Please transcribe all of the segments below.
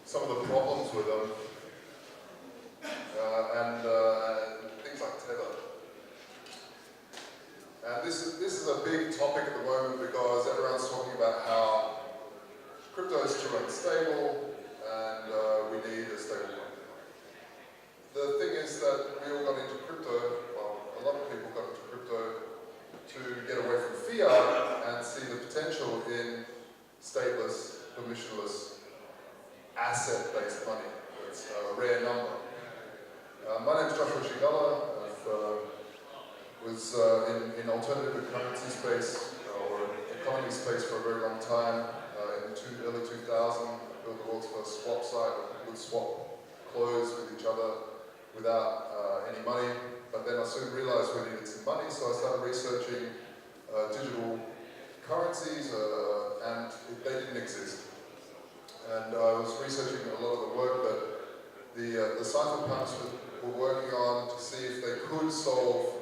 some of the problems with them, and things like tether. And this is a big topic at the moment because everyone's talking about how crypto is too unstable and we need a stable coin. The thing is that we all got into crypto, well, a lot of people got into crypto to get away from fiat and see the potential in stateless, permissionless, asset-based money. It's a rare number. My name is Scigala. I was in alternative currency space or economy space for a very long time. In the early 2000s, I built the world's first swap site where people would swap clothes with each other without any money. But then I soon realized we needed some money, so I started researching digital currencies, and they didn't exist. And I was researching a lot of the work that the cypherpunks were working on to see if they could solve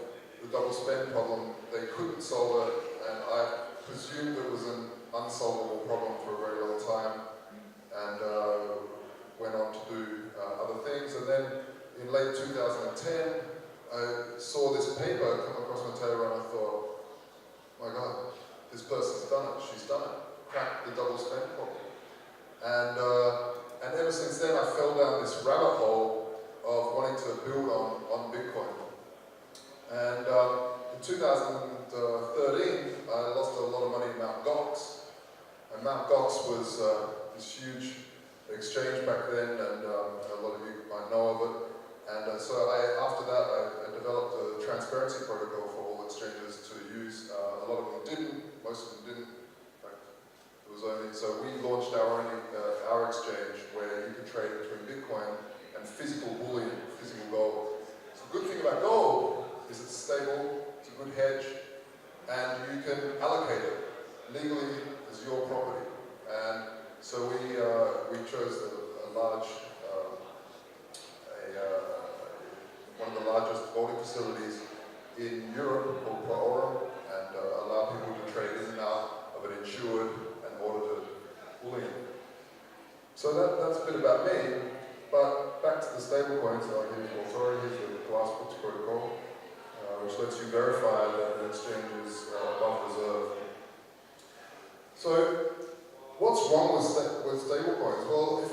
the double spend problem. They couldn't solve it, and I presumed it was an unsolvable problem for a very long time, and went on to do other things. And then in late 2010, I saw this paper come across my table and I thought, my God, this person's done it, she's done it, cracked the double spend problem. And ever since then I fell down this rabbit hole of wanting to build on Bitcoin. And in 2013, I lost a lot of money in Mt. Gox. And Mt. Gox was this huge exchange back then, and a lot of you might know of it. And so after that, I developed a transparency protocol for all exchanges to use. A lot of them didn't, most of them didn't. In fact, it was only, so we launched our exchange where you could trade between Bitcoin and physical bullion, physical gold. So the good thing about gold is it's stable, it's a good hedge, and you can allocate it legally as your property. And so we chose a large, one of the largest voting facilities in Europe called Vaultoro, and allow people to trade in and out of an insured and audited bullion. So that's a bit about me, but back to the stable coins. I'll give you Vaultoro. Here's the glass books protocol, which lets you verify that an exchange is above reserve. So what's wrong with stable coins? Well, if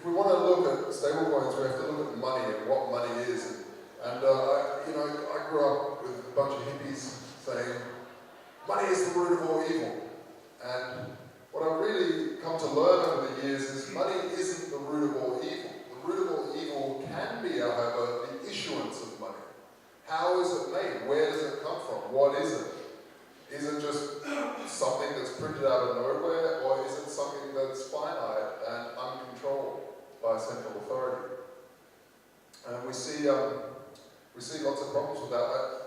we want to look at stable coins, we have to look at money and what money is. And I grew up with a bunch of hippies saying, money is the root of all evil. And what I've really come to learn over the years is money isn't the root of all evil. The root of all evil can be, however, the issuance of money. How is it made? Where does it come from? What is it? Is it just something that's printed out of nowhere, or is it something that's finite and uncontrolled by a central authority? And we see lots of problems with that.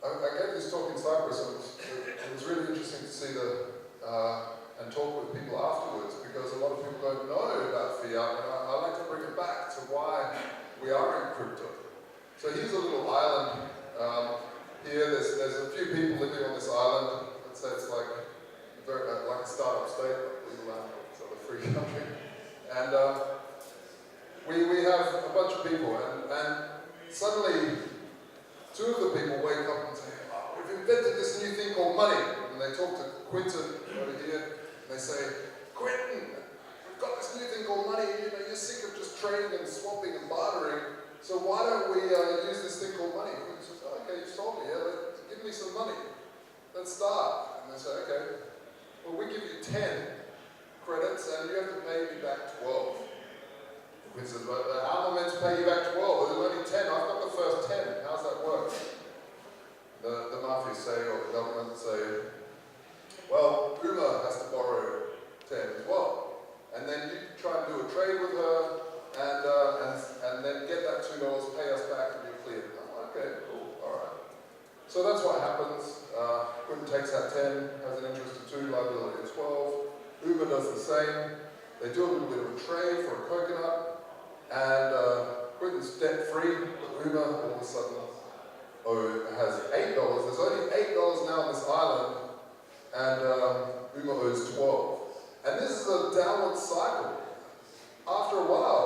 I gave this talk in Cyprus, and it was really interesting to see and talk with people afterwards, because a lot of people don't know about fiat, and I like to bring it back to why we are in crypto. So here's a little island. Here, there's a few people living on this island. Let's say it's like a startup state, like legal land, it's not a free country. And we have a bunch of people, and suddenly two of the people wake up and say, oh, we've invented this new thing called money. And they talk to Quinton over here, and they say, Quinton, we've got this new thing called money. You're sick of just trading and swapping and bartering. So why don't we use this thing called money? Quinton says, oh, okay, you sold me, give me some money. Let's start. And they say, okay, well, we give you 10 credits and you have to pay me back 12. Quinn says, well, how am I meant to pay you back 12? Well, there's only 10. I've got the first 10. How's that work? The mafia say, or the government say, well, Uma has to borrow 10 as well. And then you try and do a trade with her, and then get that $2, pay us back, and you're clear. Oh, okay, cool, all right. So that's what happens. Quinton takes out 10, has an interest of 2, liability of 12. Uber does the same. They do a little bit of a trade for a coconut, and Quinton's debt-free, but Uber all of a sudden has $8. There's only $8 now on this island, and Uber owes 12. And this is a downward cycle. After a while,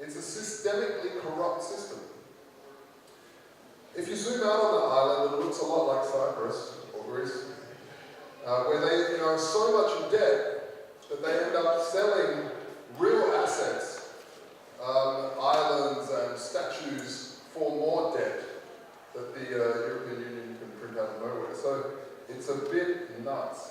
It's a systemically corrupt system. If you zoom out on the island, it looks a lot like Cyprus or Greece, where they are so much in debt that they end up selling real assets, islands and statues for more debt that the European Union can print out of nowhere. So it's a bit nuts.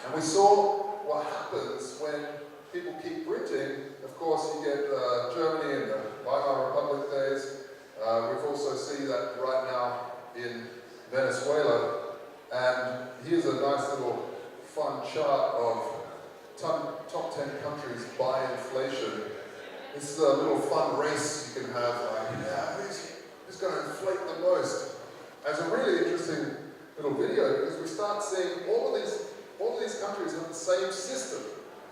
And we saw what happens when people keep printing. Of course, you get Germany in the Weimar Republic days. We've also seen that right now in Venezuela. And here's a nice little fun chart of top 10 countries by inflation. This is a little fun race you can have, like, yeah, who's going to inflate the most? It's a really interesting little video because we start seeing all of these countries have the same system.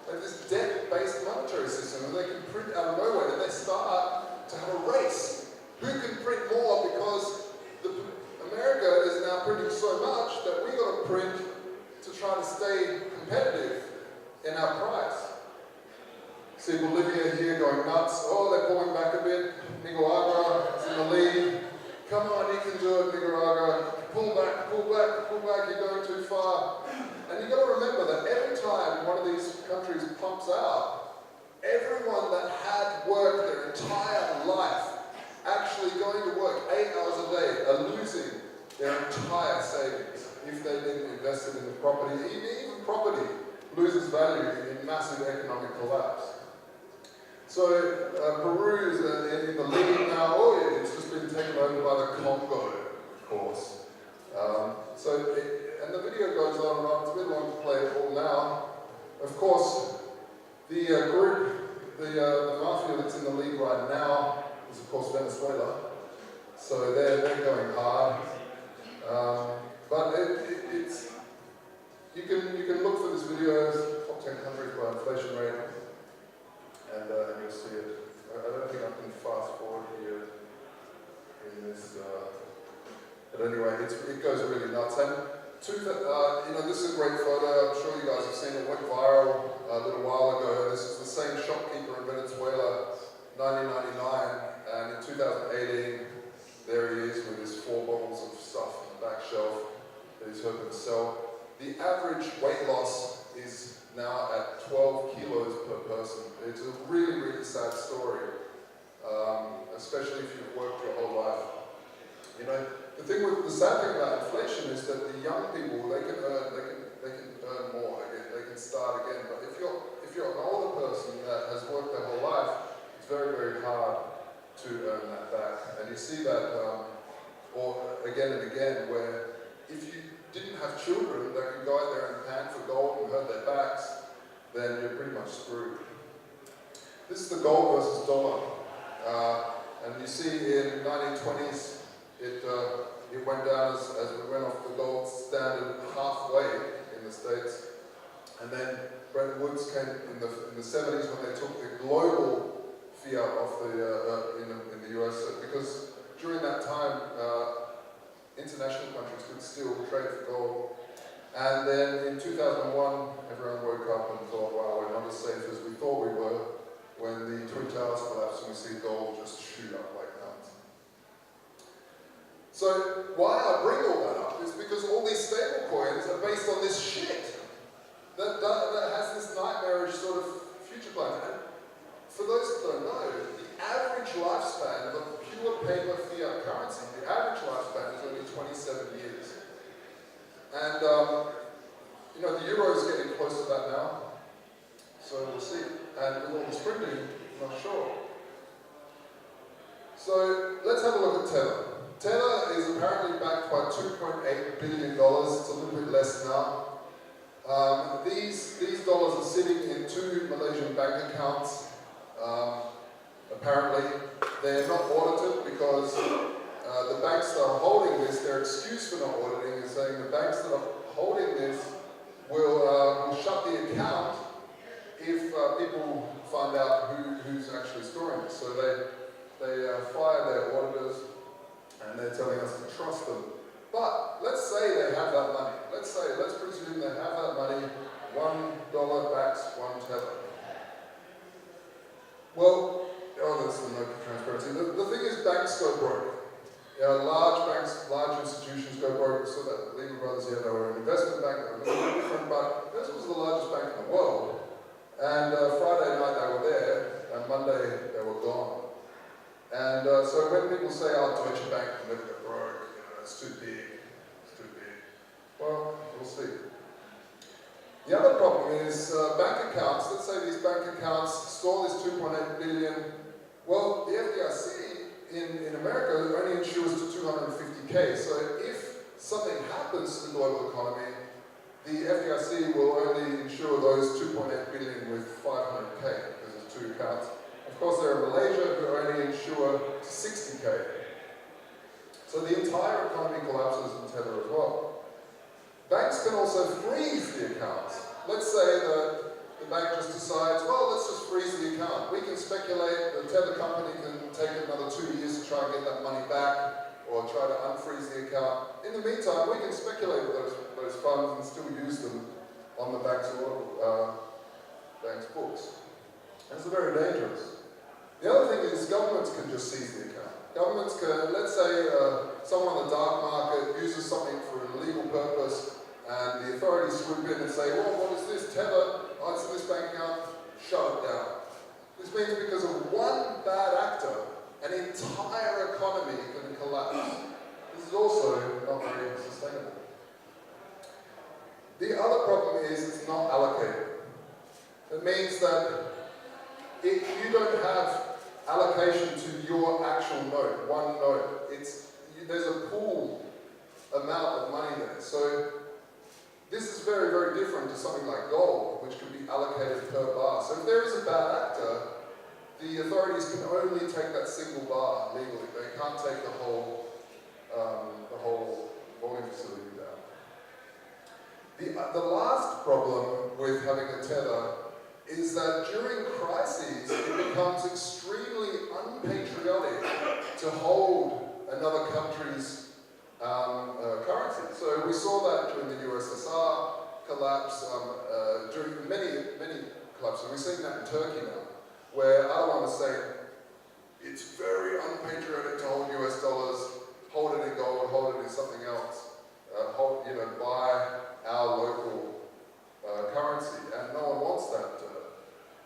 They have this debt-based monetary system, and they can print out of nowhere, and they start to have a race. Who can print more, because America is now printing so much that we got to print to try to stay competitive in our price. See Bolivia here going nuts. Oh, they're pulling back a bit. Nicaragua is in the lead. Come on, you can do it, Nicaragua. Pull back, pull back, pull back, you're going too far. And you've got to remember that every time one of these countries pumps out, everyone that had worked their entire life actually going to work 8 hours a day are losing their entire savings if they didn't invest it in the property. Even property loses value in massive economic collapse. So Peru is in the lead now. Oh yeah, it's just been taken over by the Congo, of course. And the video goes on and on. It's a bit long to play it all now. Of course, the group, the mafia that's in the lead right now is of course Venezuela. So they're going hard. But it's you can look for this video, top 10 countries by inflation rate, and you'll see it. I don't think I can fast forward here in this. But anyway, it goes really nuts. And this is a great photo. I'm sure you guys have seen it. Went viral a little while ago. This is the same shopkeeper in Venezuela, 1999, and in 2018, there he is with his 4 bottles of stuff on the back shelf that he's hoping to sell. The average weight loss is now at 12 kilos per person. It's a really, really sad story, especially if you've worked your whole life. The sad thing about inflation is that the young people, they can earn more, they can start again. But if you're an older person that has worked their whole life, it's very, very hard to earn that back. And you see that, or again and again, where if you didn't have children that could go out there and pan for gold and hurt their backs, then you're pretty much screwed. This is the gold versus dollar. And you see in 1920s, it went down as we went off the gold standard halfway in the States. And then Bretton Woods came in the 70s when they took the global fiat off in the US, because during that time, international countries could still trade for gold. And then in 2001, everyone woke up and thought, wow, we're not as safe as we thought we were, when the Twin Towers collapsed and we see gold just shoot up like nuts. So why I bring all that up is because all these stable coins are based on this shit that has this nightmarish sort of future plan. And for those that don't know, the average lifespan of a pure paper fiat currency, the average lifespan is only 27 years. And the euro is getting close to that now, so we'll see. And with all this printing, I'm not sure. So let's have a look at Tether. Tether is apparently backed by $2.8 billion. It's a little bit less now. These dollars are sitting in 2 Malaysian bank accounts. Apparently, they're not audited because the banks that are holding this, their excuse for not auditing is saying the banks that are holding this will shut the account if people find out who's actually storing it. So they fire their auditors, and they're telling us to trust them. But let's say they have that money. Let's presume they have that money. $1 backs 1 Tether. Well, there's banks go broke. You know, large banks, large institutions go broke. We saw that Lehman Brothers here, they were an investment bank, they were a little bit different, but this was the largest bank in the world. And Friday night they were there, and Monday they were gone. And so when people say, oh, Deutsche Bank will never go broke, you know, it's too big, well, we'll see. The other problem is bank accounts. Let's say these bank accounts store this 2.8 billion. Well, the FDIC in America only insures to 250K. So if something happens to the global economy, the FDIC will only insure those 2.8 billion with 500K because it's two accounts. Of course, there are Malaysia who only insure to 60K. So the entire economy collapses in tether as well. Banks can also freeze the accounts. Let's say that the bank just decides, well, let's just freeze the account. We can speculate, the tether company can take another 2 years to try and get that money back, or try to unfreeze the account. In the meantime, we can speculate with those funds and still use them on the bank's books. That's very dangerous. The other thing is governments can just seize the account. Governments can, let's say someone on the dark market uses something for an illegal purpose, and the authorities swoop in and say, well, what is this? Tether, oh, it's in this bank account, shut it down. This means because of one bad actor, an entire economy can collapse. This is also not very sustainable. The other problem is it's not allocated. It means that if you don't have allocation to your actual node, one node, there's a pool amount of money there. So this is very, very different to something like gold, which can be allocated per bar. So if there is a bad actor, the authorities can only take that single bar legally. They can't take the whole bullion facility down. The last problem with having a tether is that during crises, it becomes extremely unpatriotic to hold another country's currency. So we saw that during the USSR collapse, during many collapses. We're seeing that in Turkey now, where Erdogan is saying it's very unpatriotic to hold US dollars, hold it in gold, hold it in something else, buy our local currency, and no one wants that.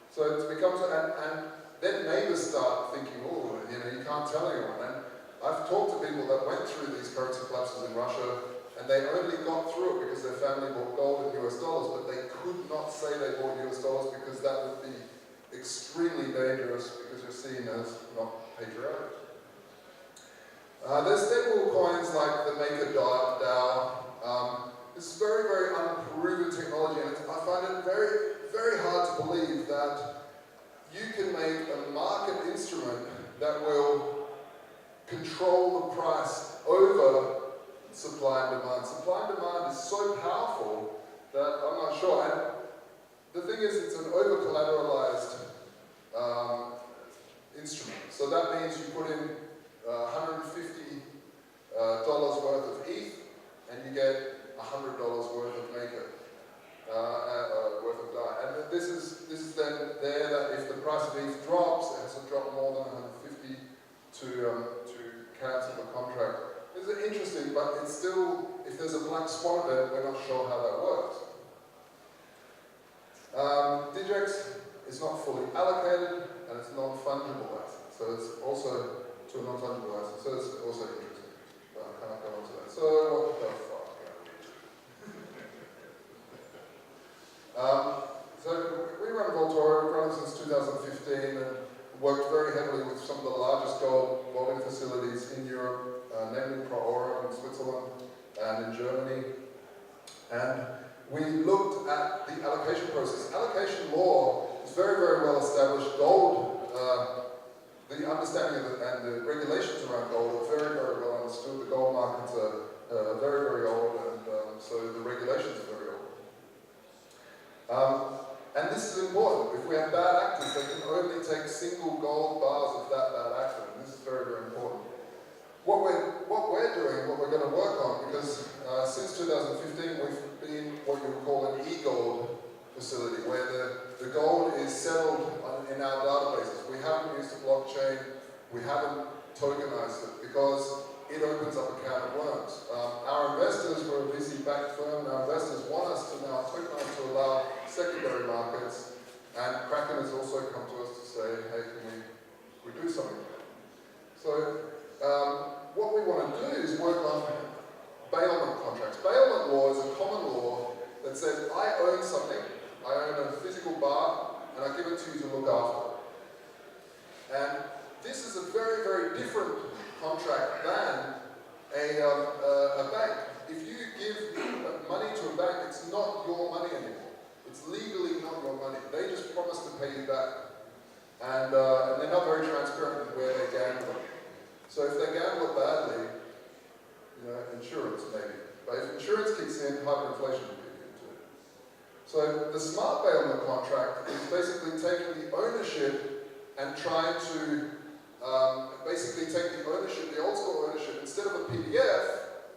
So it becomes, and then neighbors start thinking, oh, you can't tell anyone. And I've talked to people that went through these currency collapses in Russia, and they only got through it because their family bought gold in US dollars, but they could not say they bought US dollars because that would be extremely dangerous because you're seen as not patriotic. There's stable coins like the Maker DAO. This is very, very unproven technology, and I find it very, very hard to believe that you can make a market instrument that will control the price over supply and demand. Supply and demand is so powerful that I'm not sure. And the thing is, it's an over-collateralized instrument. So that means you put in $150 worth of ETH, and you get $100 worth of Maker, worth of DAI. And this is then there that if the price of ETH drops, it has to drop more than 150 to cancel the contract. This is interesting, but it's still, if there's a black swan event, we're not sure how that works. DGX is not fully allocated, and it's non-fungible license. So it's also to a non-fungible license. So it's also interesting. But I can't go on to that. So what the fuck? So we run Vaultoro, we've run it since 2015, and worked very heavily with some of the largest gold vaulting facilities in Europe, namely Pro in Switzerland and in Germany. And we looked at the allocation process. Allocation law is very, very well established. Gold, the understanding of and the regulations around gold are very, very well understood. The gold markets are very, very old, and so the regulations are very old. And this is important. If we have bad actors, they can only take single gold bars of that bad actor, and this is very, very important. What we're doing, what we're going to work on, because since 2015 we've been what you would call an e-gold facility, where the gold is settled in our databases. We haven't used a blockchain, we haven't tokenized it because it opens up a can of worms. Our investors, we're a VC-backed firm, our investors want us to now tokenize to allow secondary markets, and Kraken has also come to us to say, hey, can we do something? So what we want to do is work on bailment contracts. Bailment law is a common law that says I own something, I own a physical bar, and I give it to you to look after. And this is a very, very different contract than a bank. If you give money to a bank, it's not your money anymore. It's legally not your money. They just promise to pay you back. And they're not very transparent with where they gamble. So if they gamble badly, you know, insurance maybe. But if insurance kicks in, hyperinflation will kick into it. So the smart bailment contract is basically taking the ownership and trying to basically take the ownership, the old school ownership, instead of a PDF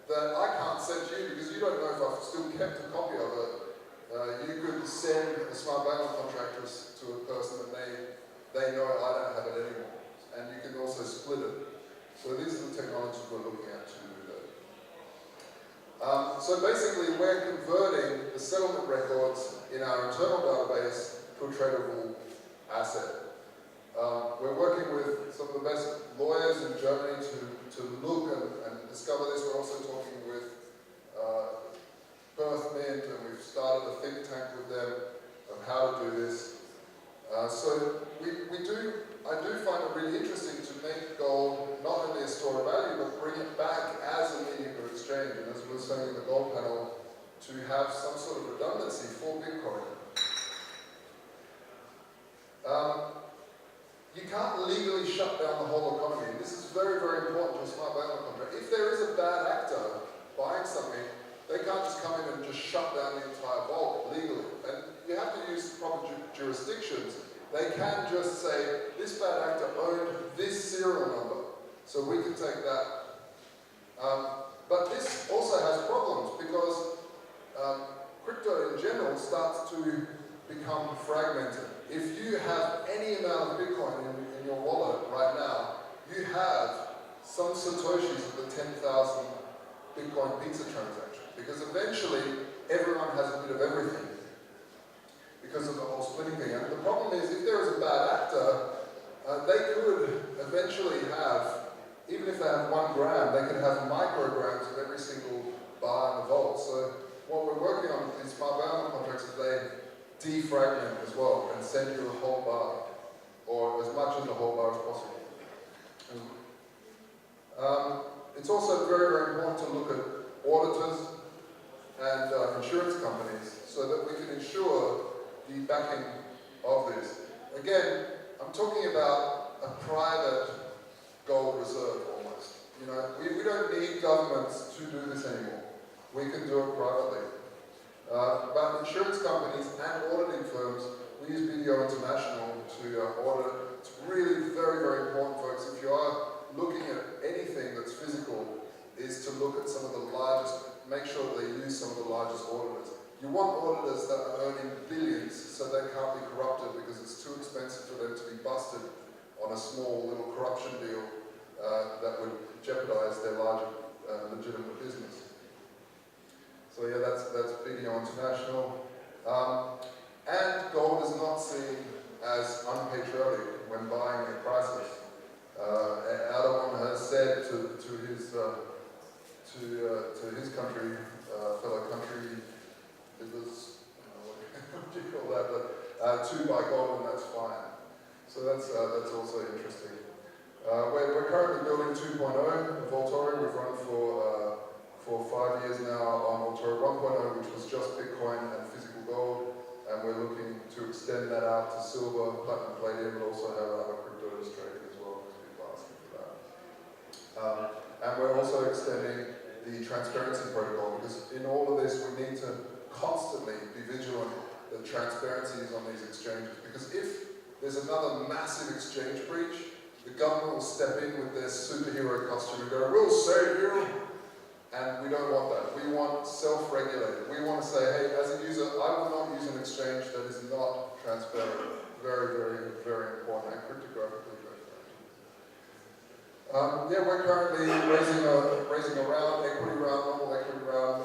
that I can't send to you because you don't know if I've still kept a copy of it. You could send a smart bailment contract to a person and they know I don't have it anymore. And you can also split it. So these are the technologies we're looking at to do that. So basically we're converting the settlement records in our internal database to a tradable asset. We're working with some of the best lawyers in Germany to look and discover this. We're also talking with Perth Mint, and we've started a think tank with them of how to do this. So I do find it really interesting to make gold not only a store of value, but bring it back as a medium of exchange. And as we were saying in the gold panel, to have some sort of redundancy for Bitcoin. You can't legally shut down the whole economy. This is very, very important to a smart bailment contract. If there is a bad actor buying something, they can't just come in and just shut down the entire vault legally. And you have to use proper jurisdictions. They can just say, this bad actor owned this serial number, so we can take that. But this also has problems because crypto in general starts to become fragmented. If you have any amount of Bitcoin in your wallet right now, you have some Satoshis of the 10,000 Bitcoin pizza transaction. Because eventually, everyone has a bit of everything because of the whole splitting thing. And the problem is, if there is a bad actor, they could eventually have, even if they have 1 gram, they could have micrograms of every single bar in the vault. So what we're working on with these smart bailment contracts is they defragment as well and send you a whole bar, or as much of the whole bar as possible. It's also very, very important to look at auditors and insurance companies so that we can ensure the backing of this. Again, I'm talking about a private gold reserve almost. You know, we don't need governments to do this anymore. We can do it privately. But insurance companies and auditing firms, we use BDO International to audit. It's really very, very important, folks. If you are looking at anything that's physical, is to look at some of the largest, make sure that they use some of the largest auditors. You want auditors that are earning billions so they can't be corrupted because it's too expensive for them to be busted on a small little corruption deal that would jeopardize their larger legitimate business. So yeah, that's BDO International. And gold is not seen as unpatriotic when buying at prices. Erdogan has said to his country, fellow country, it was, what do you call that, but to buy gold and that's fine. So that's also interesting. We're currently building 2.0 Vaultoro. We've run for 5 years now on Vaultoro 1.0, which was just Bitcoin and physical gold, and we're looking to extend that out to silver, platinum, palladium, but also have other cryptos trading as well, because people are asking for that. And we're also extending the transparency protocol, because in all of this we need to constantly be vigilant that transparency is on these exchanges, because if there's another massive exchange breach, the government will step in with their superhero costume and go, we'll save you. And we don't want that. We want self-regulated. We want to say, hey, as a user, I will not use an exchange that is not transparent. Very, very, very important and cryptographically transparent. Yeah, we're currently raising a round, equity round, normal equity round.